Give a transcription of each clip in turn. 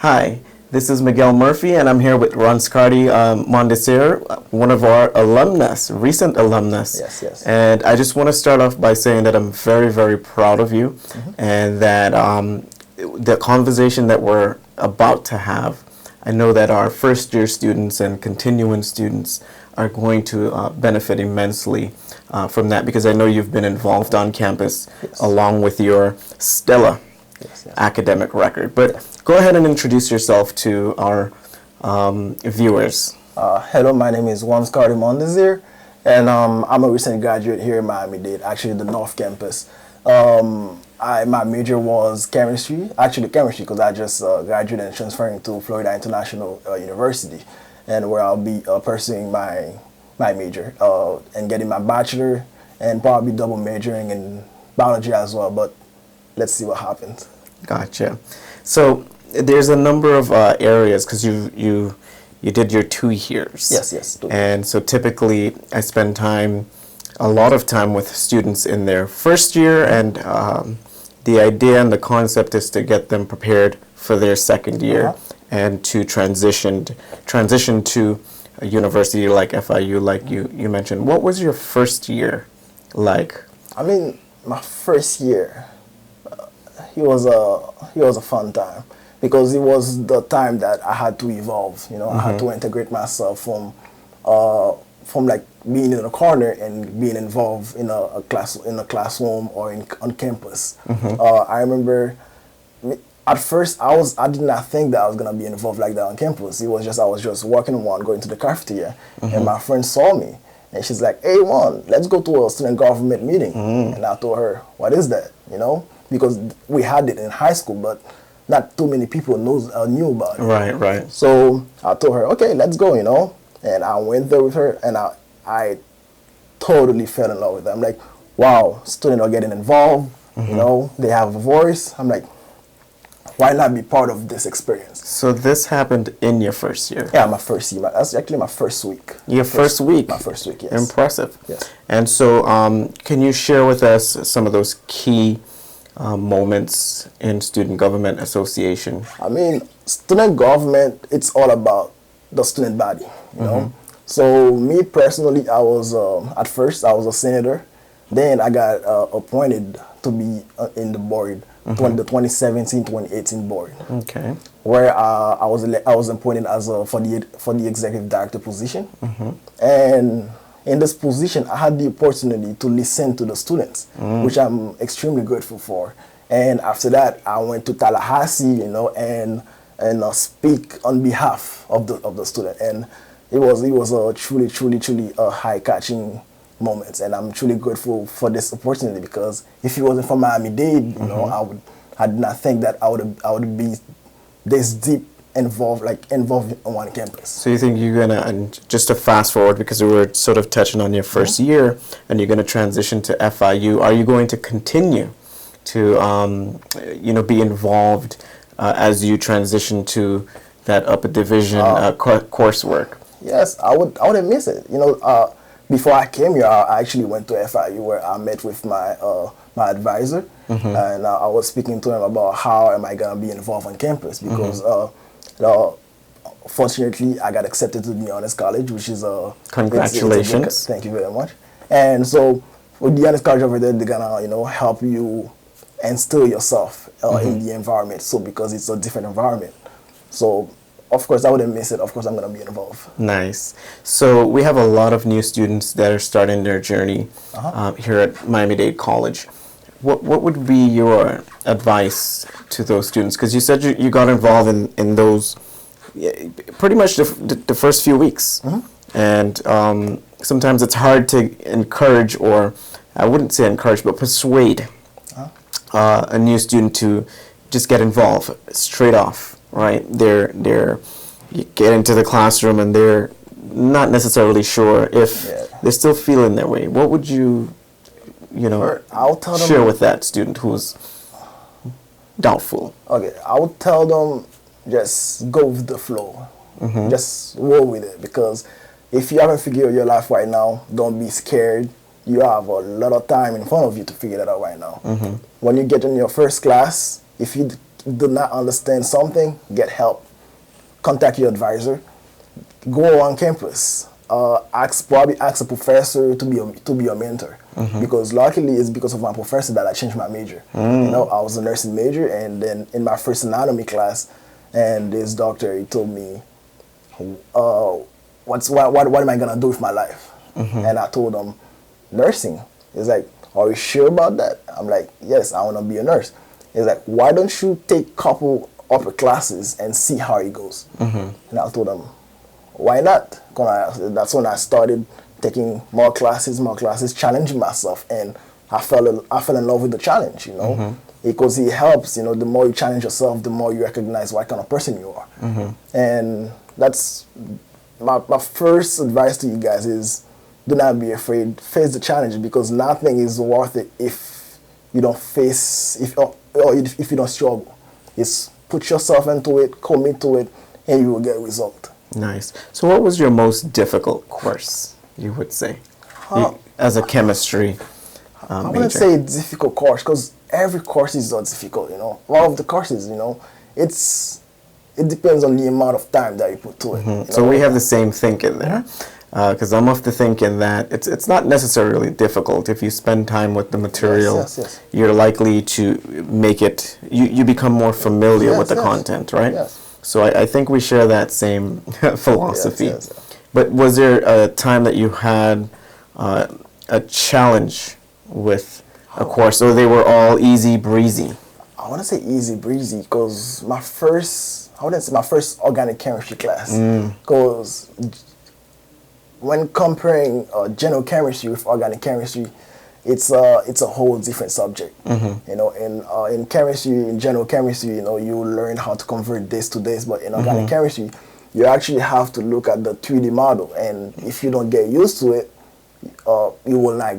Hi, this is Miguel Murphy, and I'm here with Ronscardy, Mondesir, one of our alumnus, recent alumnus. Yes, yes. And I just want to start off by saying that I'm very, very proud of you, and that the conversation that we're about to have, I know that our first-year students and continuing students are going to benefit immensely from that, because I know you've been involved on campus along with your stellar academic record. But go ahead and introduce yourself to our viewers. Hello, my name is Ronscardy Mondesir, and I'm a recent graduate here in Miami-Dade, actually the North Campus. My major was chemistry, because I just graduated and transferring to Florida International University, and where I'll be pursuing my major and getting my bachelor, and probably double majoring in biology as well, but let's see what happens. Gotcha. So there's a number of areas, because you did your 2 years. Yes. And so typically I spend a lot of time with students in their first year, and the idea and the concept is to get them prepared for their second year and to transition to a university like FIU, like you mentioned. What was your first year like? I mean, my first year, it was a fun time, because it was the time that I had to evolve. I had to integrate myself from like being in a corner and being involved in a classroom or on campus. I remember at first I did not think that I was gonna be involved like that on campus. I was just walking around, going to the cafeteria, and my friend saw me, and she's like, "Hey, Juan, let's go to a student government meeting." And I told her, "What is that?" Because we had it in high school, but not too many people knew about it. Right. So I told her, "Okay, let's go," and I went there with her, and I totally fell in love with it. I'm like, wow, students are getting involved, they have a voice. I'm like, why not be part of this experience? So this happened in your first year? Yeah, my first year. That's actually my first week. Your first week? My first week, yes. Impressive. Yes. And so can you share with us some of those key moments in Student Government Association? I mean, student government, it's all about the student body, So me personally, I was, at first I was a senator. Then I got appointed to be in the board, the 2017-2018 board. Okay. Where I was appointed as for the executive director position. And in this position, I had the opportunity to listen to the students, which I'm extremely grateful for. And after that, I went to Tallahassee, and speak on behalf of the student. And it was a truly a high-catching moment. And I'm truly grateful for this opportunity, because if it wasn't for Miami-Dade, I did not think that I would be this deep involved on one campus. So you think you're gonna, and just to fast forward, because we were sort of touching on your first year, and you're gonna transition to FIU, are you going to continue to be involved as you transition to that upper division coursework? Yes, I wouldn't miss it. Before I came here, I actually went to FIU, where I met with my advisor, and I was speaking to him about how am I gonna be involved on campus, because fortunately I got accepted to the Honors College, which is congratulations. Thank you very much. And so with the Honors College over there, they're gonna help you instill yourself in the environment. So because it's a different environment, so of course I wouldn't miss it. Of course I'm gonna be involved. Nice. So we have a lot of new students that are starting their journey here at Miami-Dade College. What would be your advice to those students? Because you said you got involved in those pretty much the first few weeks. And sometimes it's hard to encourage, or I wouldn't say encourage, but persuade a new student to just get involved straight off, right? You get into the classroom and they're not necessarily sure if they're still feeling their way. What would you I'll tell them, share with that student who's doubtful? Okay, I would tell them, just go with the flow. Just roll with it, because if you haven't figured out your life right now, don't be scared. You have a lot of time in front of you to figure that out right now. When you get in your first class, if you do not understand something, get help. Contact your advisor. Go on campus. Probably ask a professor to be your mentor. Because luckily it's because of my professor that I changed my major. You know, I was a nursing major, and then in my first anatomy class, and this doctor, he told me, what am I gonna do with my life? And I told him, nursing. He's like, are you sure about that? I'm like, yes, I want to be a nurse. He's like, why don't you take couple upper classes and see how it goes? And I told him, why not? That's when I started taking more classes, challenging myself, and I fell in love with the challenge, you know, because it helps, you know, the more you challenge yourself, the more you recognize what kind of person you are. And that's my first advice to you guys is, do not be afraid, face the challenge, because nothing is worth it if you don't face, if you don't struggle. It's put yourself into it, commit to it, and you will get a result. Nice. So what was your most difficult course, you would say, as a chemistry I major? wouldn't say difficult course, because every course is not difficult, you know. All of the courses, you know, it depends on the amount of time that you put to it. You So know? we have the same thinking there. Because I'm of the thinking that it's not necessarily difficult. If you spend time with the material, Yes. you're likely to make it, you become more familiar with the content, right? Yes. So I think we share that same philosophy. Yes. But was there a time that you had a challenge with a course, or they were all easy breezy? I want to say easy breezy, because I wouldn't say my first organic chemistry class, because when comparing general chemistry with organic chemistry, it's a whole different subject. You know, in chemistry, in general chemistry, you know, you learn how to convert this to this, but in organic chemistry, you actually have to look at the 3D model, and if you don't get used to it, you will not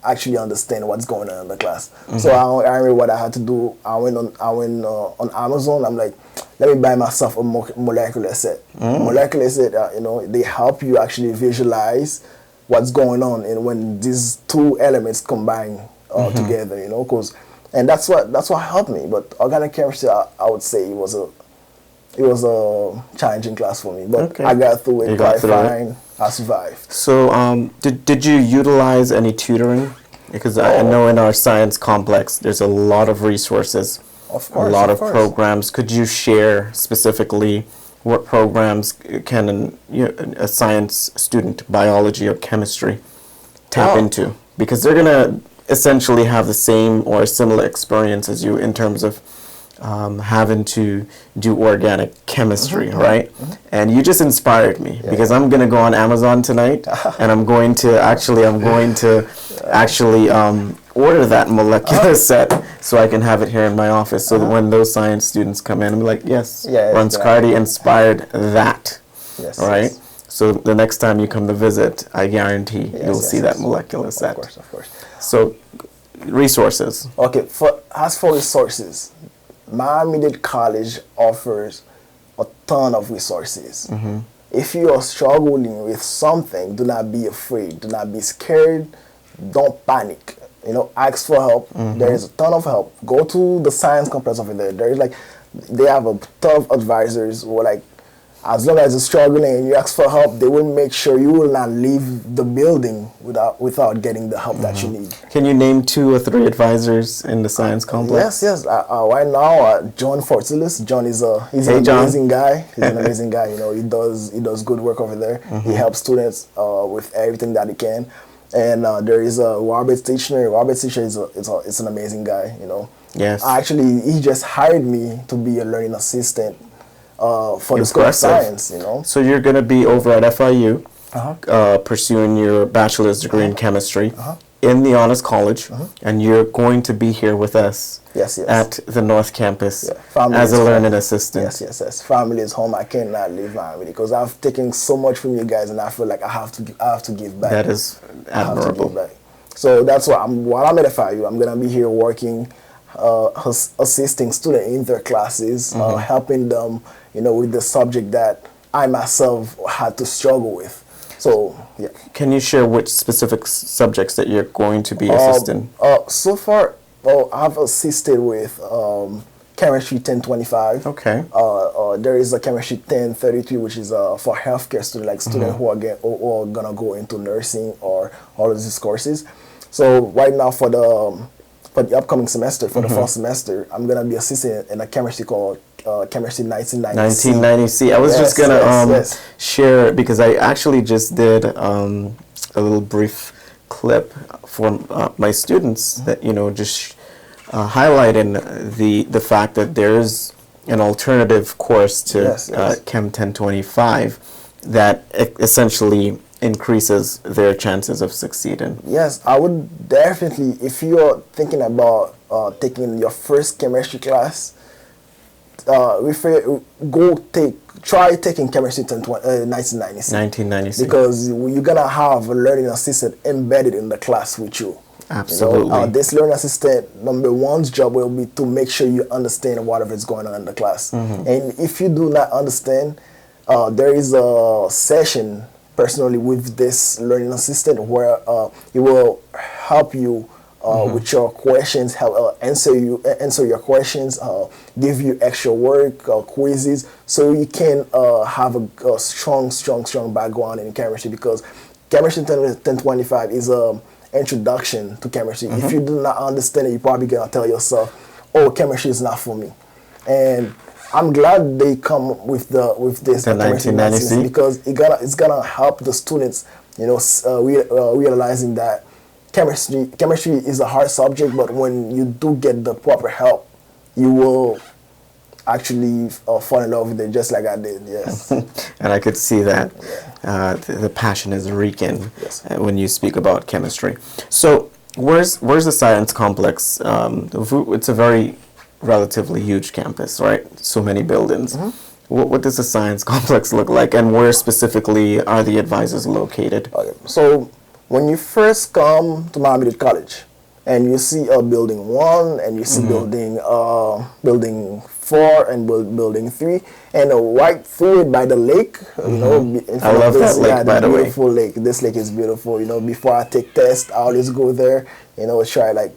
actually understand what's going on in the class. So I remember what I had to do. I went on Amazon. I'm like, let me buy myself a molecular set. Molecular set, you know, they help you actually visualize what's going on, and when these two elements combine together, you know, and that's what helped me. But organic chemistry, I would say it was a challenging class for me, but I got through it quite fine. I survived. So did you utilize any tutoring? Because I know in our science complex there's a lot of resources, of course, a lot of programs. Could you share specifically what programs can a science student, biology or chemistry, tap into? Because they're going to essentially have the same or similar experience as you in terms of having to do organic chemistry, right? And you just inspired me, because I'm going to go on Amazon tonight and I'm going to actually order that molecular set so I can have it here in my office, so that when those science students come in, I'm like, yes, Ronscardy inspired that, right? So the next time you come to visit, I guarantee you'll see that molecular set. Of course. So resources. Okay, as for resources, Miami-Dade College offers a ton of resources. If you are struggling with something, do not be afraid. Do not be scared. Don't panic. You know, ask for help. There is a ton of help. Go to the science complex over there. They have a ton of advisors who are like, as long as you're struggling and you ask for help, they will make sure you will not leave the building without getting the help that you need. Can you name 2 or 3 advisors in the science complex? Yes. Right now, John Fortilis. John he's an amazing guy. He's an amazing guy. You know, he does good work over there. He helps students with everything that he can. And there is Robert Stitchner. Robert Stitchner is an amazing guy. You know. Yes. Actually, he just hired me to be a learning assistant for the School of Science, you know. So you're going to be over at FIU pursuing your bachelor's degree in chemistry in the Honors College, and you're going to be here with us at the North Campus as a learning assistant. Yes. Family is home. I cannot leave Miami because I've taken so much from you guys, and I feel like I have to give back. That is admirable. So that's why while I'm at FIU, I'm going to be here working, assisting students in their classes, helping them, you know, with the subject that I myself had to struggle with. So, yeah. Can you share which specific subjects that you're going to be assisting? So far, I've assisted with chemistry 1025. Okay. There is a chemistry 1033, which is for healthcare students, like students who are gonna go into nursing or all of these courses. So right now for the upcoming semester, for the fall semester, I'm gonna be assisting in a chemistry called chemistry 1990. 1990C. I was just gonna yes. share, because I actually just did a little brief clip for my students that, you know, just highlighting the fact that there's an alternative course to Chem 1025 that essentially increases their chances of succeeding. Yes, I would definitely, if you're thinking about taking your first chemistry class, try taking chemistry 1996. 1996. Because you're gonna have a learning assistant embedded in the class with you. Absolutely. You know, this learning assistant, number one's job will be to make sure you understand whatever is going on in the class. And if you do not understand, there is a session personally with this learning assistant where it will help you with your questions, help answer your questions, give you extra work, quizzes, so you can have a strong background in chemistry, because chemistry 1025 is a introduction to chemistry. If you do not understand it, you're probably gonna tell yourself, "Oh, chemistry is not for me." And I'm glad they come with this chemistry 1990, because it's gonna help the students, you know, realizing that chemistry is a hard subject, but when you do get the proper help, you will actually fall in love with it, just like I did. Yes. And I could see that the passion is reeking when you speak about chemistry. So where's the science complex? It's a very relatively huge campus, right? So many buildings. What does the science complex look like, and where specifically are the advisors located? Okay. So when you first come to Miami-Dade College and you see building 1 and you see building 4 and building 3, and right through it by the lake, you know, in front I love that lake, by the way. Beautiful lake. This lake is beautiful. You know, before I take tests, I always go there, you know, try like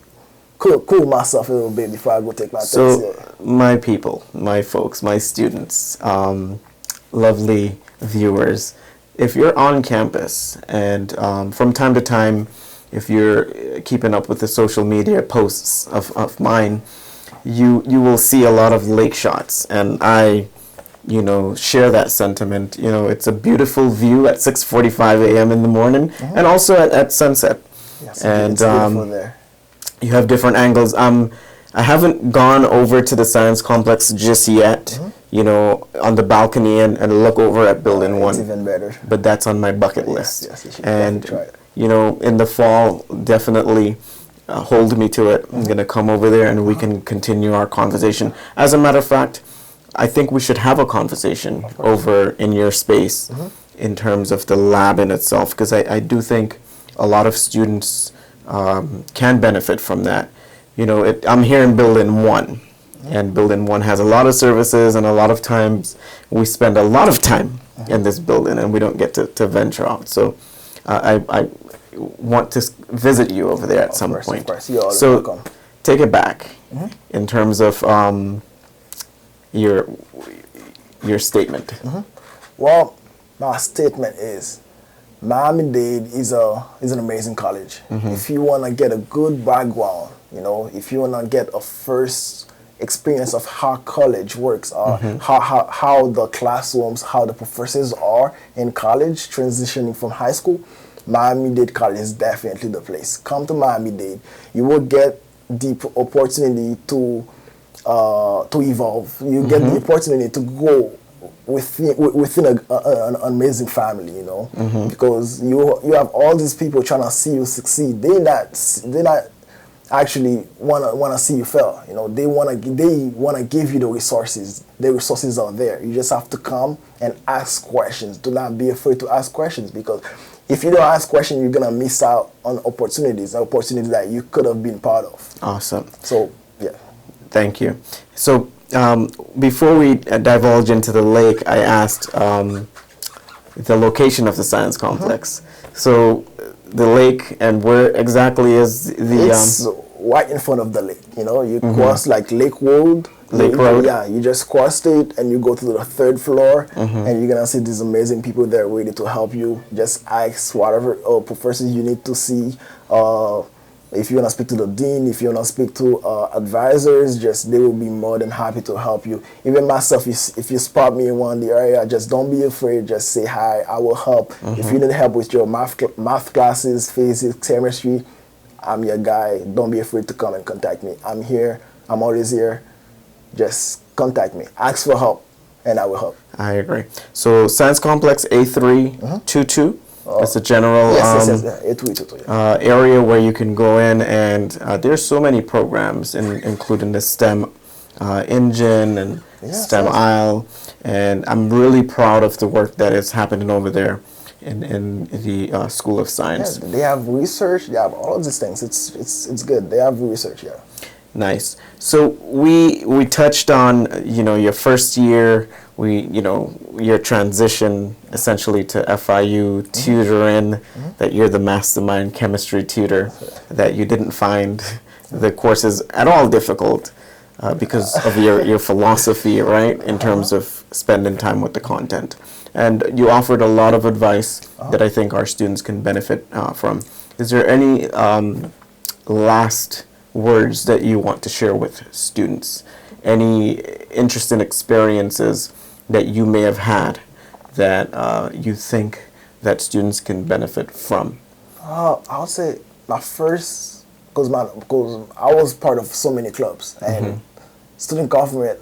cool myself a little bit before I go take my test. So my people, my folks, my students, lovely viewers, if you're on campus and from time to time, if you're keeping up with the social media posts of mine, you will see a lot of lake shots, and I, you know, share that sentiment. You know, it's a beautiful view at 6:45 a.m. in the morning, and also at sunset. Yes, and it's beautiful there. You have different angles. I haven't gone over to the science complex just yet, you know, on the balcony and look over at building 1. It's even better. But that's on my bucket list. Yes, you should and, try it. you know, in the fall, definitely hold me to it. I'm going to come over there and we can continue our conversation. As a matter of fact, I think we should have a conversation over in your space in terms of the lab in itself, because I do think a lot of students can benefit from that. You know, I'm here in building 1, and building 1 has a lot of services, and a lot of times we spend a lot of time in this building and we don't get to venture out. So I want to visit you over there at some point. Of course. You're always So welcome. take it back in terms of your statement. Well, my statement is Miami-Dade is an amazing college. If you want to get a good background, you know, if you want to get a first experience of how college works, how the classrooms, how the professors are in college, transitioning from high school, Miami-Dade College is definitely the place. Come to Miami-Dade. You will get the opportunity to evolve. You get the opportunity to go within an amazing family, you know, because you have all these people trying to see you succeed. They not actually wanna see you fail. You know, they wanna give you the resources. The resources are there. You just have to come and ask questions. Do not be afraid to ask questions, because if you don't ask questions, you're gonna miss out on opportunities that you could have been part of. Awesome. So yeah. Thank you. So before we divulge into the lake, I asked the location of the science complex. So the lake, and where exactly is the... It's right in front of the lake. You know, you cross like Lake Road, Lake Road? Yeah, you just cross state and you go to the 3rd floor, and you're gonna see these amazing people there ready to help you. Just ask whatever professors you need to see. If you wanna speak to the dean, if you wanna speak to advisors, just they will be more than happy to help you. Even myself, if you spot me in one of the area, just don't be afraid. Just say hi. I will help. If you need help with your math classes, physics, chemistry, I'm your guy. Don't be afraid to come and contact me. I'm here. I'm always here. Just contact me. Ask for help, and I will help. I agree. So Science Complex A322 is a general area where you can go in, and there's so many programs, including the STEM engine and STEM aisle, and I'm really proud of the work that is happening over there in the School of Science. Yeah, they have research. They have all of these things. It's good. They have research. Yeah. Nice. So we touched on your first year, your transition essentially to FIU tutoring, that you're the mastermind chemistry tutor, that you didn't find the courses at all difficult because of your philosophy, right, in terms of spending time with the content. And you offered a lot of advice that I think our students can benefit from. Is there any last words that you want to share with students? Any interesting experiences that you may have had that you think that students can benefit from? I would say my first, because I was part of so many clubs, and student government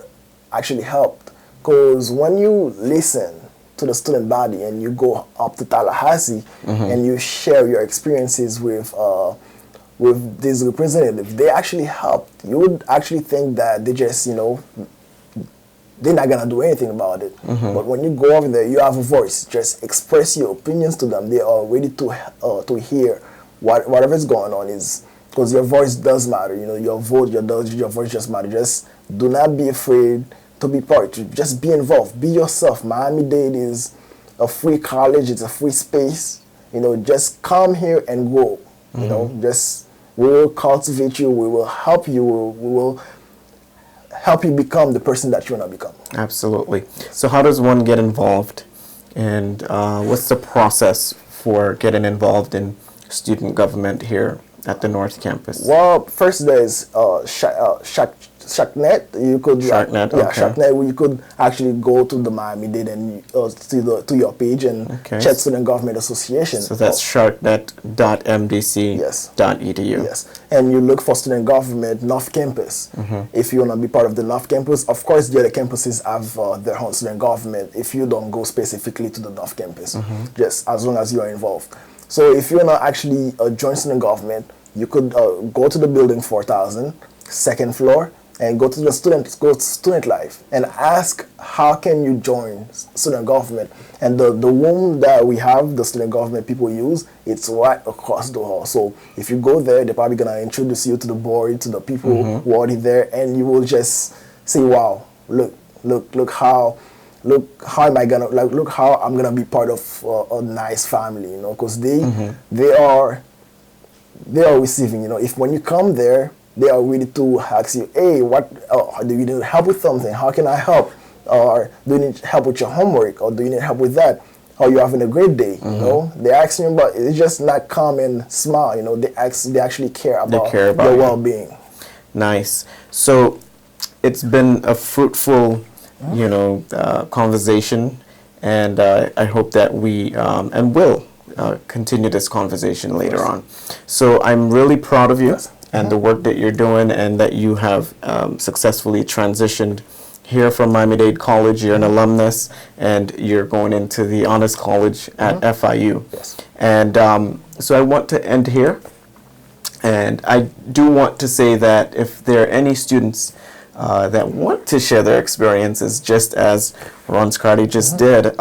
actually helped. Because when you listen to the student body and you go up to Tallahassee and you share your experiences with these representatives, they actually helped. You would actually think that they just, they're not gonna do anything about it. But when you go over there, you have a voice. Just express your opinions to them. They are ready to hear whatever's going on, is because your voice does matter. Your voice just matters. Just do not be afraid to be part. Just be involved. Be yourself. Miami-Dade is a free college. It's a free space. Just come here and grow. Just we will cultivate you. We will help you. We will help you become the person that you want to become. Absolutely. So how does one get involved, and what's the process for getting involved in student government here at the North Campus? Well, first there's SharkNet. You could SharkNet, SharkNet. Where you could actually go to the Miami-Dade and to your page and check Student Government Association. So that's sharknet.mdc.edu. Yes, and you look for Student Government North Campus. If you want to be part of the North Campus, of course the other campuses have their own student government. If you don't go specifically to the North Campus, just as long as you are involved. So if you want to actually join student government, you could go to the building 4000, 2nd floor, and go to student life and ask how can you join student government. And the room that we have, the student government people use, it's right across the hall. So if you go there, they're probably gonna introduce you to the board, to the people who are already there, and you will just say, wow, look how am I gonna look how I'm gonna be part of a nice family, because they are receiving, if when you come there, they are ready to ask you, hey, what do you need help with something? How can I help? Or do you need help with your homework? Or do you need help with that? Or you're having a great day? They're asking you about it's just not come and smile. They actually care about your well-being. Nice. So it's been a fruitful conversation, and I hope that we and will continue this conversation later on. So I'm really proud of you and the work that you're doing, and that you have successfully transitioned here from Miami-Dade College. You're an alumnus, and you're going into the Honors College at FIU. Yes. And so I want to end here, and I do want to say that if there are any students that want to share their experiences, just as Ronscardy just did,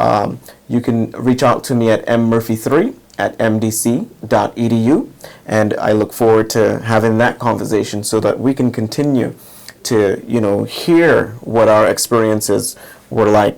you can reach out to me at mmurphy3@mdc.edu, and I look forward to having that conversation so that we can continue to hear what our experiences were like